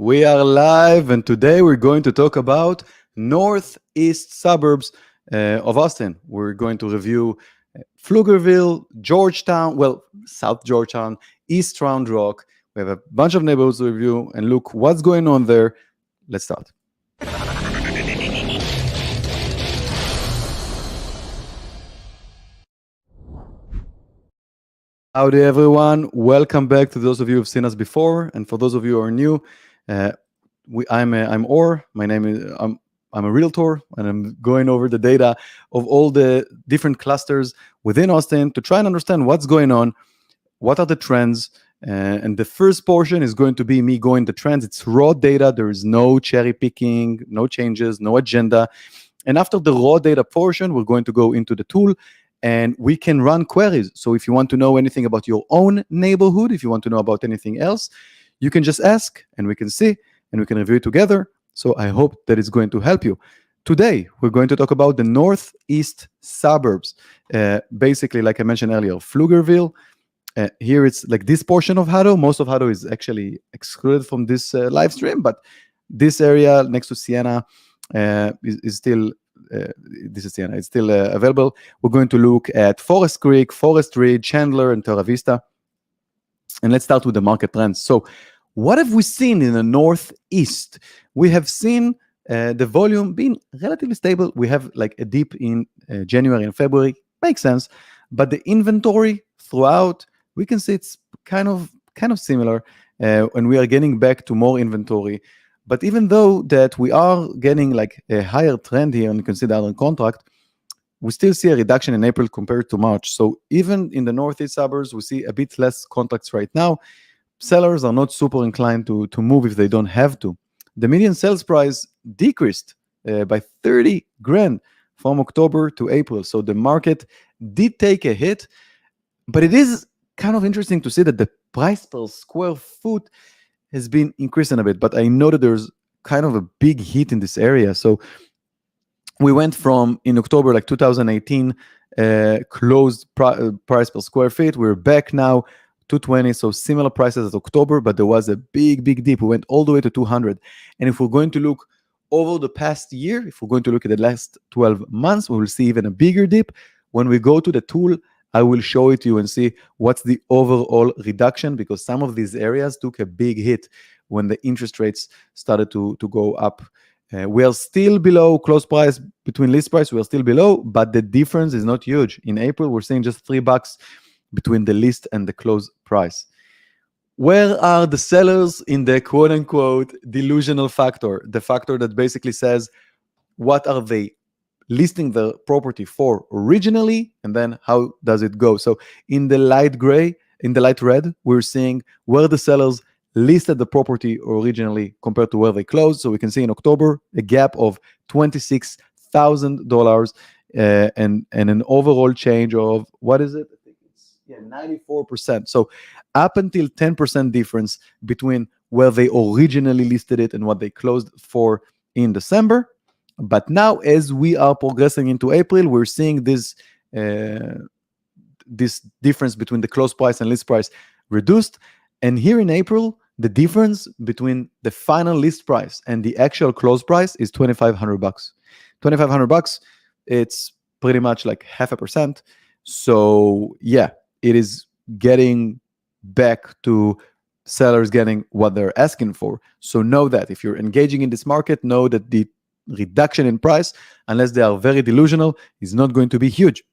We are live, and today we're going to talk about northeast suburbs of Austin. We're going to review Pflugerville, Georgetown, South Georgetown, East Round Rock. We have a bunch of neighborhoods to review and look what's going on there. Let's start. Howdy, everyone. Welcome back to those of you who've seen us before, and for those of you who are new, I'm Or. My name is I'm a realtor, and I'm going over the data of all the different clusters within Austin to try and understand what's going on, what are the trends, and the first portion is going to be me going the trends. It's raw data. There is no cherry picking, no changes, no agenda. And after the raw data portion, we're going to go into the tool, and we can run queries. So if you want to know anything about your own neighborhood, if you want to know about anything else, you can just ask, and we can see, and we can review it together. So I hope that it's going to help you. Today, we're going to talk about the northeast suburbs. Basically, like I mentioned earlier, Pflugerville. Here it's like this portion of Hado. Most of Hado is actually excluded from this live stream, but this area next to Siena is still this is Siena. It's still available. We're going to look at Forest Creek, Forest Ridge, Chandler, and Teravista. And let's start with the market trends. So what have we seen in the northeast? We have seen the volume being relatively stable. We have like a dip in January and February. Makes sense. But the inventory throughout, we can see it's kind of similar. And we are getting back to more inventory. But even though that we are getting like a higher trend here, and you can see the other contract, we still see a reduction in April compared to March. So even in the northeast suburbs, we see a bit less contracts right now. Sellers are not super inclined to move if they don't have to. The median sales price decreased by 30 grand from October to April. So the market did take a hit, but it is kind of interesting to see that the price per square foot has been increasing a bit, but I know that there's kind of a big hit in this area. So we went from, in October, like 2018, closed price per square feet. We're back now, 220, so similar prices as October, but there was a big dip. We went all the way to 200. And if we're going to look over the past year, if we're going to look at the last 12 months, we will see even a bigger dip. When we go to the tool, I will show it to you and see what's the overall reduction, because some of these areas took a big hit when the interest rates started to go up. We are still below close price between list price. We are still below, but the difference is not huge. In April, we're seeing just $3 between the list and the close price. Where are the sellers in the quote-unquote delusional factor? The factor that basically says, what are they listing the property for originally, and then how does it go? So in the light gray, in the light red, we're seeing where the sellers listed the property originally compared to where they closed. So we can see in October a gap of $26,000 and an overall change of, what is it? I think it's 94%. So up until 10% difference between where they originally listed it and what they closed for in December. But now, as we are progressing into April, we're seeing this difference between the close price and list price reduced. And here in April, the difference between the final list price and the actual close price is $2,500. $2,500, it's pretty much like 0.5%. So yeah, it is getting back to sellers getting what they're asking for. So know that if you're engaging in this market, know that the reduction in price, unless they are very delusional, is not going to be huge.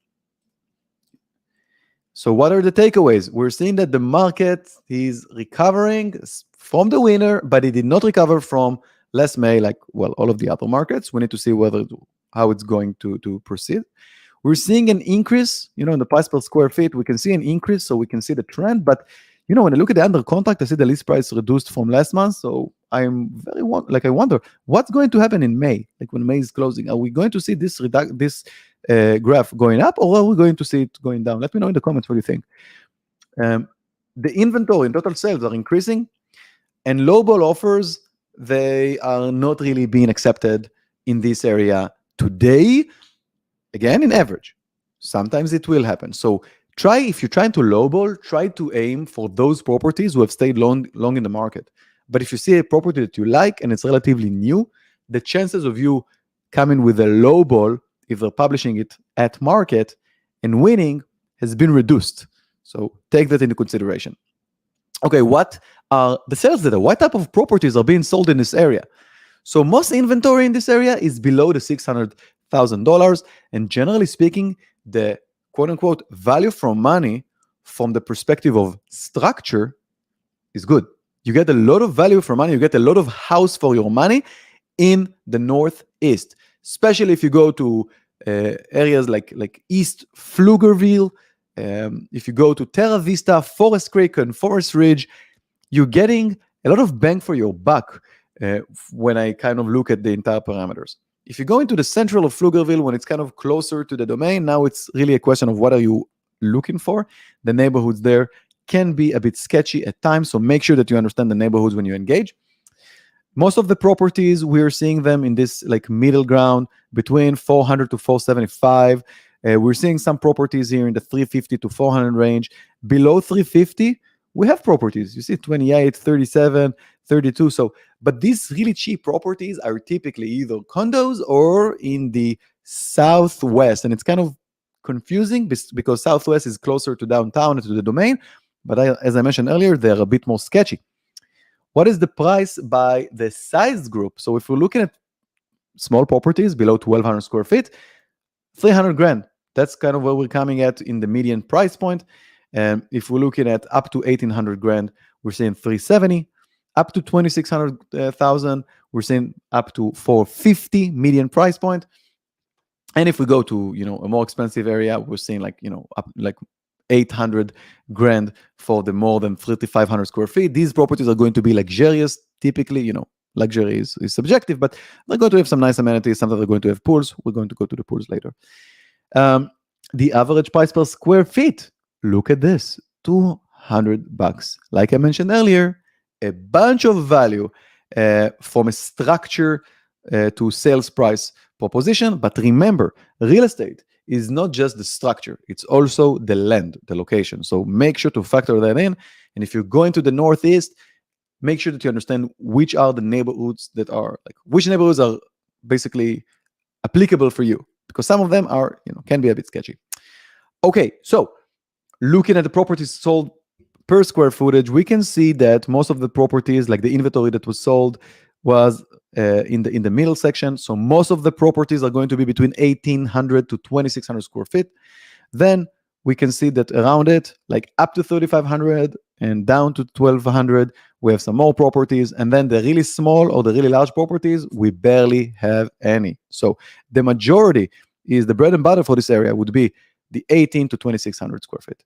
So what are the takeaways? We're seeing that the market is recovering from the winter, but it did not recover from last May, like, well, all of the other markets. We need to see how it's going to proceed. We're seeing an increase, in the price per square feet. We can see an increase, so we can see the trend. But, when I look at the under contract, I see the list price reduced from last month. So I'm I wonder what's going to happen in May, like when May is closing. Are we going to see this graph going up, or are we going to see it going down? Let me know in the comments what you think. The inventory and total sales are increasing, and lowball offers, they are not really being accepted in this area today. Again, in average. Sometimes it will happen. So if you're trying to lowball, try to aim for those properties who have stayed long in the market. But if you see a property that you like and it's relatively new, the chances of you coming with a low ball, if they're publishing it at market, and winning has been reduced. So take that into consideration. Okay, what are the sales data? What type of properties are being sold in this area? So most inventory in this area is below the $600,000. And generally speaking, the quote-unquote value for money from the perspective of structure is good. You get a lot of value for money. You get a lot of house for your money in the Northeast, especially if you go to areas like East Pflugerville. If you go to Teravista, Forest Creek, and Forest Ridge, you're getting a lot of bang for your buck when I kind of look at the entire parameters. If you go into the central of Pflugerville, when it's kind of closer to the domain, now it's really a question of what are you looking for. The neighborhoods there can be a bit sketchy at times, so make sure that you understand the neighborhoods when you engage. Most of the properties, we're seeing them in this like middle ground between 400 to 475. We're seeing some properties here in the 350 to 400 range. Below 350, we have properties. You see 28, 37, 32. So, but these really cheap properties are typically either condos or in the southwest. And it's kind of confusing because southwest is closer to downtown and to the domain. But as I mentioned earlier, they're a bit more sketchy. What is the price by the size group? So if we're looking at small properties below 1,200 square feet, 300 grand. That's kind of where we're coming at in the median price point. And if we're looking at up to 1,800 grand, we're seeing 370. Up to 2,600,000, we're seeing up to 450 median price point. And if we go to a more expensive area, we're seeing up like 800 grand for the more than 3,500 square feet. These properties are going to be luxurious. Typically, luxury is subjective, but they're going to have some nice amenities. Sometimes they're going to have pools. We're going to go to the pools later. The average price per square feet, look at this, $200. Like I mentioned earlier, a bunch of value from a structure to sales price proposition. But remember, real estate is not just the structure, it's also the land, the location. So make sure to factor that in. And if you're going to the Northeast, make sure that you understand which are the neighborhoods which neighborhoods are basically applicable for you, because some of them are, can be a bit sketchy. Okay, so looking at the properties sold per square footage, we can see that most of the properties, like the inventory that was sold, was in the middle section. So most of the properties are going to be between 1,800 to 2,600 square feet. Then we can see that around it, like up to 3,500 and down to 1,200, we have some more properties. And then the really small or the really large properties, we barely have any. So the majority is the bread and butter for this area would be the 18 to 2,600 square feet.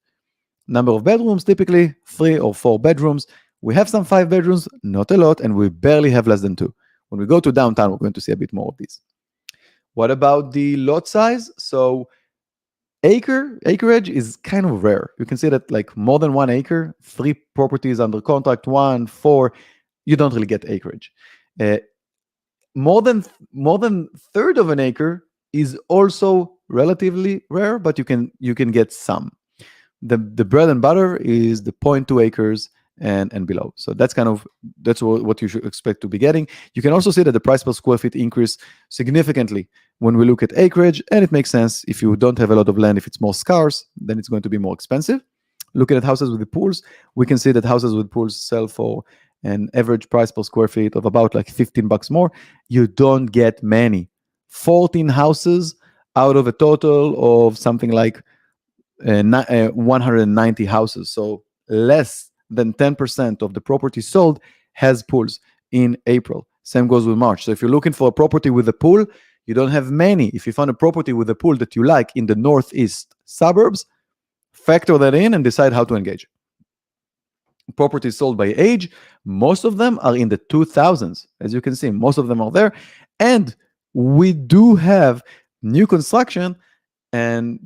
Number of bedrooms, typically 3 or 4 bedrooms. We have some 5 bedrooms, not a lot, and we barely have less than 2. When we go to downtown, we're going to see a bit more of these. What about the lot size? So acreage is kind of rare. You can see that like more than 1 acre, 3 properties under contract, 1, 4, you don't really get acreage. More than third of an acre is also relatively rare, but you can get some. The bread and butter is the 0.2 acres and below. So that's what you should expect to be getting. You can also see that the price per square feet increased significantly when we look at acreage, and it makes sense. If you don't have a lot of land, if it's more scarce, then it's going to be more expensive. Looking at houses with the pools, we can see that houses with pools sell for an average price per square feet of about like $15 more. You don't get many. 14 houses out of a total of something like 190 houses. So less than 10% of the property sold has pools in April. Same goes with March. So if you're looking for a property with a pool, you don't have many. If you find a property with a pool that you like in the Northeast suburbs, factor that in and decide how to engage. Properties sold by age, most of them are in the 2000s. As you can see, most of them are there. And we do have new construction and,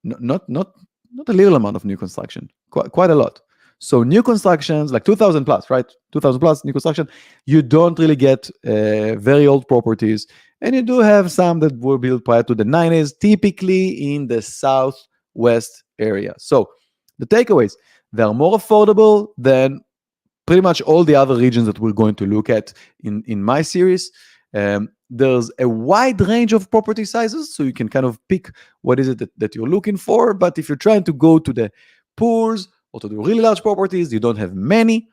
not a little amount of new construction, quite a lot. So new constructions, like 2,000 plus, right? 2,000 plus new construction, you don't really get very old properties. And you do have some that were built prior to the 90s, typically in the southwest area. So the takeaways, they're more affordable than pretty much all the other regions that we're going to look at in my series. There's a wide range of property sizes, so you can kind of pick what is it that you're looking for. But if you're trying to go to the pools or to the really large properties, you don't have many.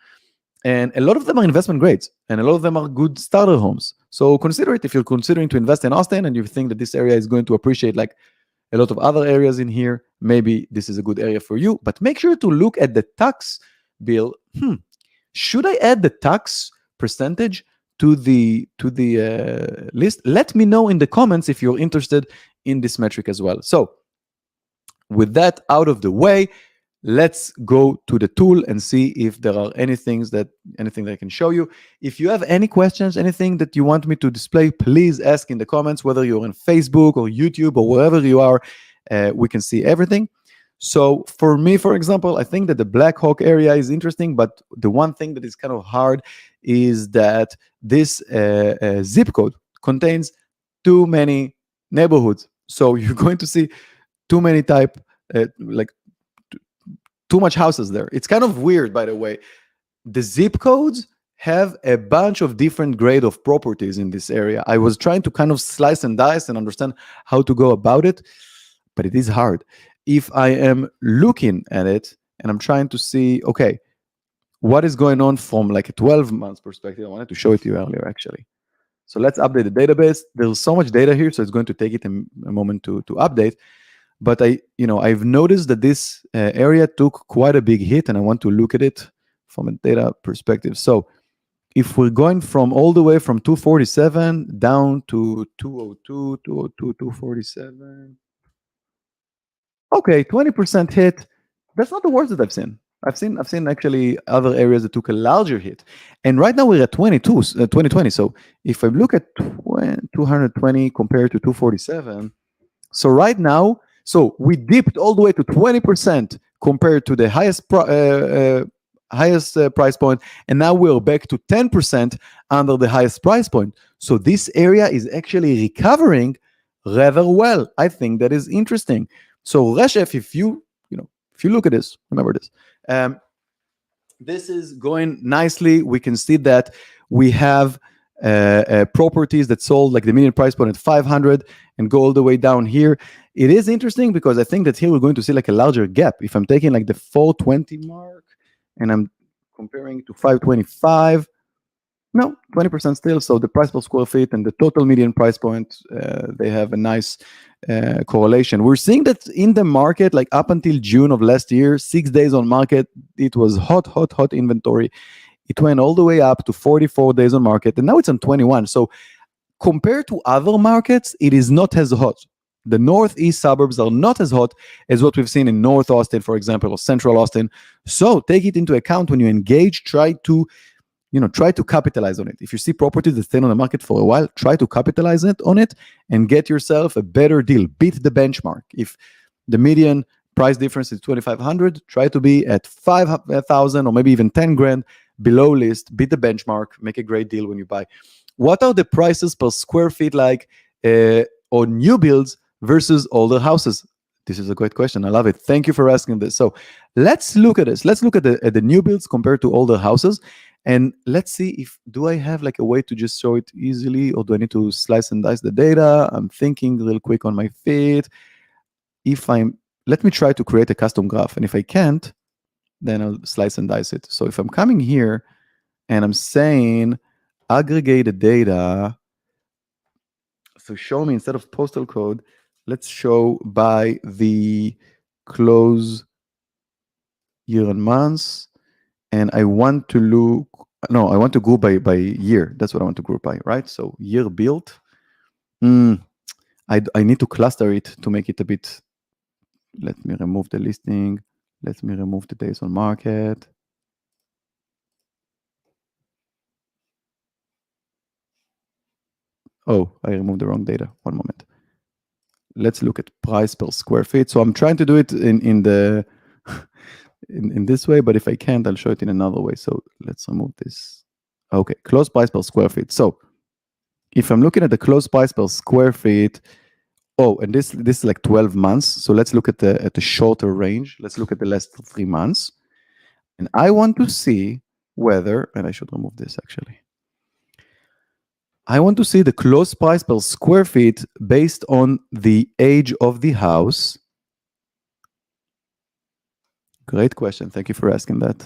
And a lot of them are investment grades, and a lot of them are good starter homes. So consider it if you're considering to invest in Austin and you think that this area is going to appreciate like a lot of other areas in here. Maybe this is a good area for you, but make sure to look at the tax bill. Should I add the tax percentage to the list? Let me know in the comments if you're interested in this metric as well. So with that out of the way, let's go to the tool and see if there are anything that I can show you. If you have any questions, anything that you want me to display, please ask in the comments, whether you're on Facebook or YouTube or wherever you are. We can see everything. So for me, for example, I think that the Blackhawk area is interesting, but the one thing that is kind of hard is that this zip code contains too many neighborhoods. So you're going to see too many too much houses there. It's kind of weird, by the way. The zip codes have a bunch of different grade of properties in this area. I was trying to kind of slice and dice and understand how to go about it, but it is hard. If I am looking at it and I'm trying to see, okay, what is going on from like a 12 months perspective, I wanted to show it to you earlier, actually. So let's update the database. There's so much data here, so it's going to take it a moment to update. But I've noticed that this area took quite a big hit, and I want to look at it from a data perspective. So if we're going from all the way from 247 down to 202, 202, 247, okay, 20% hit. That's not the worst that I've seen. I've seen actually other areas that took a larger hit. And right now we're at 2020. So if I look at 220 compared to 247, so right now, so we dipped all the way to 20% compared to the highest price point, and now we're back to 10% under the highest price point. So this area is actually recovering rather well. I think that is interesting. So Reshef, if you look at this, remember this. This is going nicely. We can see that we have properties that sold like the median price point at 500 and go all the way down here. It is interesting because I think that here we're going to see like a larger gap. If I'm taking like the 420 mark and I'm comparing to 525, no, 20% still. So the price per square feet and the total median price point, they have a nice correlation. We're seeing that in the market, like up until June of last year, 6 days on market, it was hot inventory. It went all the way up to 44 days on market, and now it's on 21. So compared to other markets, it is not as hot. The northeast suburbs are not as hot as what we've seen in North Austin, for example, or Central Austin. So take it into account when you engage. Try to capitalize on it. If you see properties that stay on the market for a while, try to capitalize on it and get yourself a better deal. Beat the benchmark. If the median price difference is 2,500, try to be at 5,000 or maybe even 10 grand below list. Beat the benchmark. Make a great deal when you buy. What are the prices per square feet like on new builds versus older houses? This is a great question. I love it. Thank you for asking this. So let's look at this. Let's look at the new builds compared to older houses. And let's see do I have like a way to just show it easily, or do I need to slice and dice the data? I'm thinking real quick on my feed. Let me try to create a custom graph. And if I can't, then I'll slice and dice it. So if I'm coming here and I'm saying aggregate the data, so show me instead of postal code, let's show by the close year and months. And I want to group by year. That's what I want to group by, right? So year built. I need to cluster it to make it a bit. Let me remove the listing. Let me remove the days on market. Oh, I removed the wrong data. One moment. Let's look at price per square feet. So I'm trying to do it in this way, but if I can't, I'll show it in another way. So let's remove this. Okay, close price per square feet. So if I'm looking at the close price per square feet, and this is like 12 months. So let's look at the shorter range. Let's look at the last 3 months. And I want to see whether, and I should remove this actually. I want to see the closed price per square feet based on the age of the house. Great question. Thank you for asking that.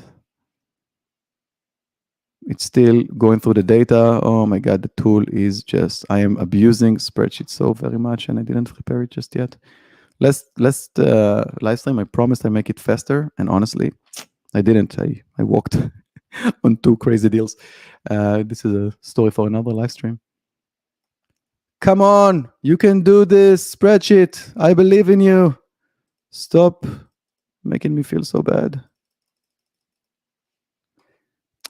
It's still going through the data. Oh my God, the tool is just, I am abusing spreadsheets so very much and I didn't prepare it just yet. Last live stream, I promised I make it faster. And honestly, I didn't. I walked on 2 crazy deals. This is a story for another live stream. Come on, you can do this spreadsheet. I believe in you. Stop making me feel so bad.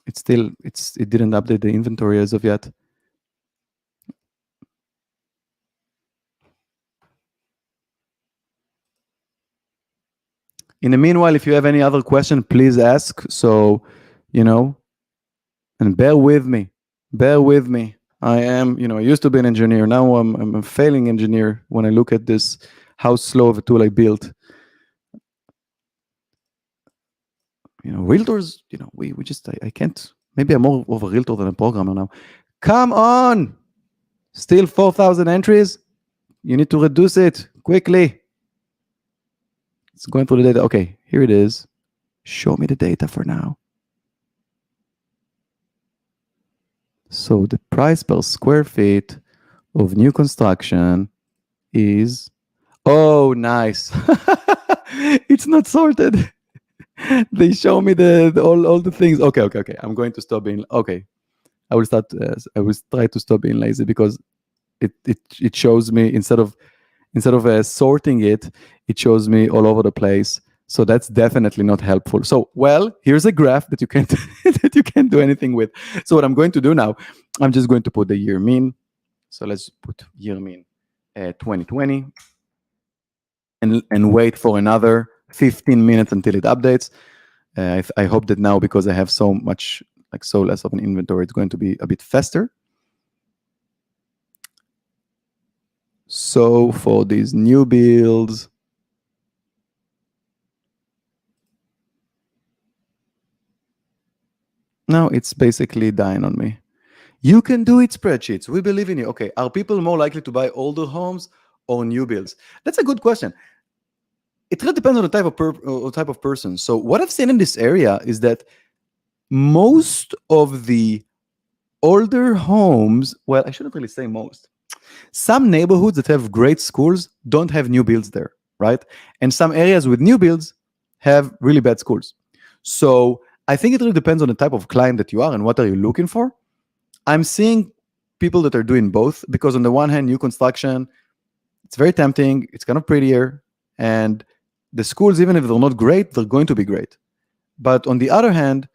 It didn't update the inventory as of yet. In the meanwhile, if you have any other question, please ask. So, and bear with me. Bear with me. I am, I used to be an engineer. Now I'm a failing engineer when I look at this, how slow of a tool I built. Realtors, we just, I can't, maybe I'm more of a realtor than a programmer now. Come on! Still 4,000 entries? You need to reduce it quickly. It's going through the data. Okay, here it is. Show me the data for now. So the price per square feet of new construction is, oh, nice. It's not sorted. They show me all the things. Okay. I'm going to stop being, okay. I will try to stop being lazy because it shows me, instead of sorting it shows me all over the place. So that's definitely not helpful. So, well, here's a graph that you can't that you can't do anything with. So what I'm going to do now, I'm just going to put the year mean. So let's put year mean 2020 and wait for another 15 minutes until it updates. I hope that now, because I have so much, so less of an inventory, it's going to be a bit faster. So for these new builds, now it's basically dying on me. You can do it, spreadsheets. We believe in you. Okay, are people more likely to buy older homes or new builds? That's a good question. It really depends on the type of person. So what I've seen in this area is that most of the older homes, well, I shouldn't really say most. Some neighborhoods that have great schools don't have new builds there, right? And some areas with new builds have really bad schools. So I think it really depends on the type of client that you are and what are you looking for. I'm seeing people that are doing both, because on the one hand, new construction, it's very tempting, it's kind of prettier, and the schools, even if they're not great, they're going to be great. But on the other hand,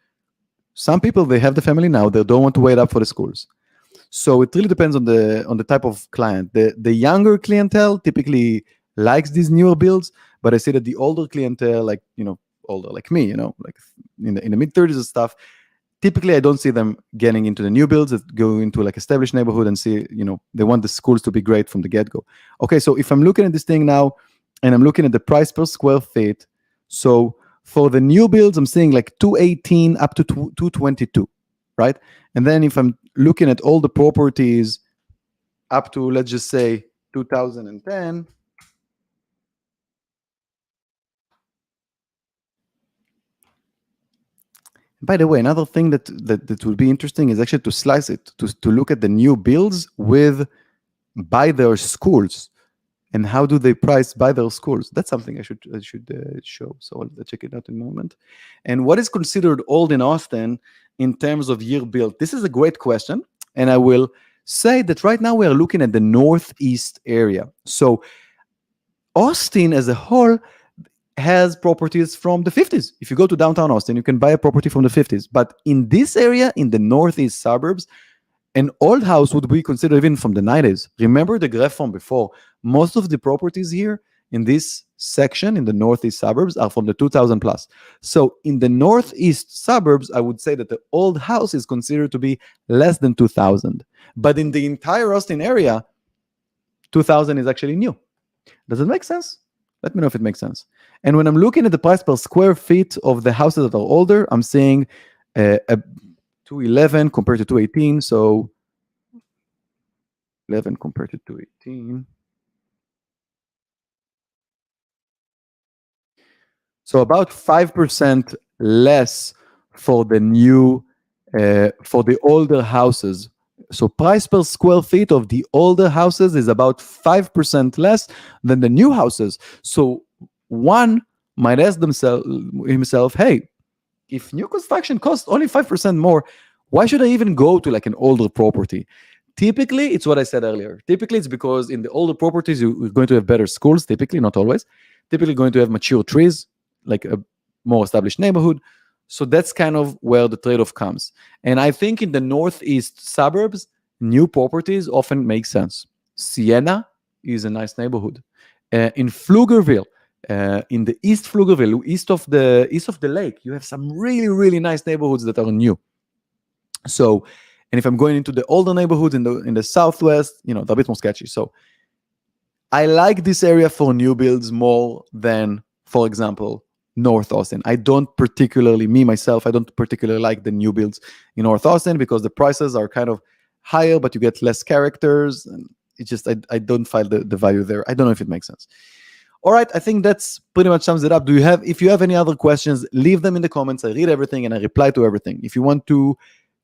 some people, they have the family now, they don't want to wait up for the schools. So it really depends on the type of client. The younger clientele typically likes these newer builds, but I see that the older clientele, older like me, like in the mid-30s and stuff, typically I don't see them getting into the new builds that go into established neighborhood and see, they want the schools to be great from the get-go. Okay, so if I'm looking at this thing now and I'm looking at the price per square feet, so for the new builds, I'm seeing 218 up to 222, right? And then if I'm looking at all the properties up to, let's just say, 2010, by the way, another thing that would be interesting is actually to slice it, to look at the new builds by their schools, and how do they price by their schools. That's something I should show. So I'll check it out in a moment. And what is considered old in Austin in terms of year built? This is a great question, and I will say that right now we are looking at the Northeast area. So Austin as a whole has properties from the 50s. If you go to downtown Austin, you can buy a property from the 50s. But in this area, in the Northeast suburbs, an old house would be considered even from the 90s. Remember the graph from before. Most of the properties here in this section, in the Northeast suburbs, are from the 2000 plus. So in the Northeast suburbs, I would say that the old house is considered to be less than 2000. But in the entire Austin area, 2000 is actually new. Does it make sense? Let me know if it makes sense. And when I'm looking at the price per square feet of the houses that are older, I'm seeing uh, 211 compared to 218. So 11 compared to 218. So about 5% less for the new, for the older houses. So price per square feet of the older houses is about 5% less than the new houses. So one might ask himself, hey, if new construction costs only 5% more, why should I even go to like an older property? Typically, it's what I said earlier. Typically, it's because in the older properties, you're going to have better schools, typically, not always. Typically, going to have mature trees, like a more established neighborhood. So that's kind of where the trade-off comes. And I think in the northeast suburbs, new properties often make sense. Siena is a nice neighborhood. In Pflugerville, in the East Pflugerville, east of the lake, you have some really, really nice neighborhoods that are new. So, and if I'm going into the older neighborhoods in the southwest, they're a bit more sketchy. So I like this area for new builds more than, for example, North Austin. I don't particularly like the new builds in North Austin because the prices are kind of higher, but you get less characters. And it's just, I don't find the value there. I don't know if it makes sense. All right, I think that's pretty much sums it up. If you have any other questions, leave them in the comments. I read everything and I reply to everything. If you want to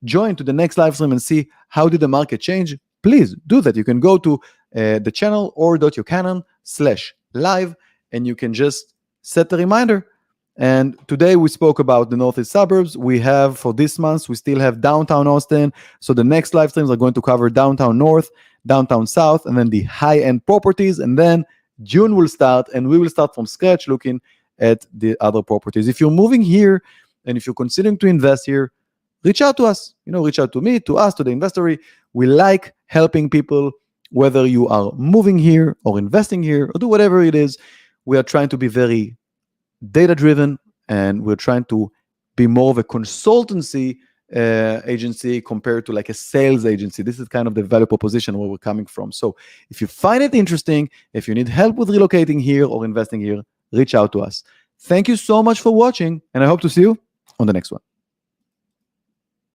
join to the next live stream and see how did the market change, please do that. You can go to the channel or .yochanan/live and you can just set a reminder. And today we spoke about the northeast suburbs. We have, for this month, we still have downtown Austin. So the next live streams are going to cover downtown north, downtown south, and then the high-end properties. And then June will start, and we will start from scratch looking at the other properties. If you're moving here and if you're considering to invest here, reach out to us. Reach out to me, to us, to the investory. We like helping people, whether you are moving here or investing here or do whatever it is. We are trying to be very data-driven, and we're trying to be more of a consultancy agency compared to like a sales agency. This is kind of the value proposition where we're coming from. So if you find it interesting, if you need help with relocating here or investing here, reach out to us. Thank you so much for watching, and I hope to see you on the next one.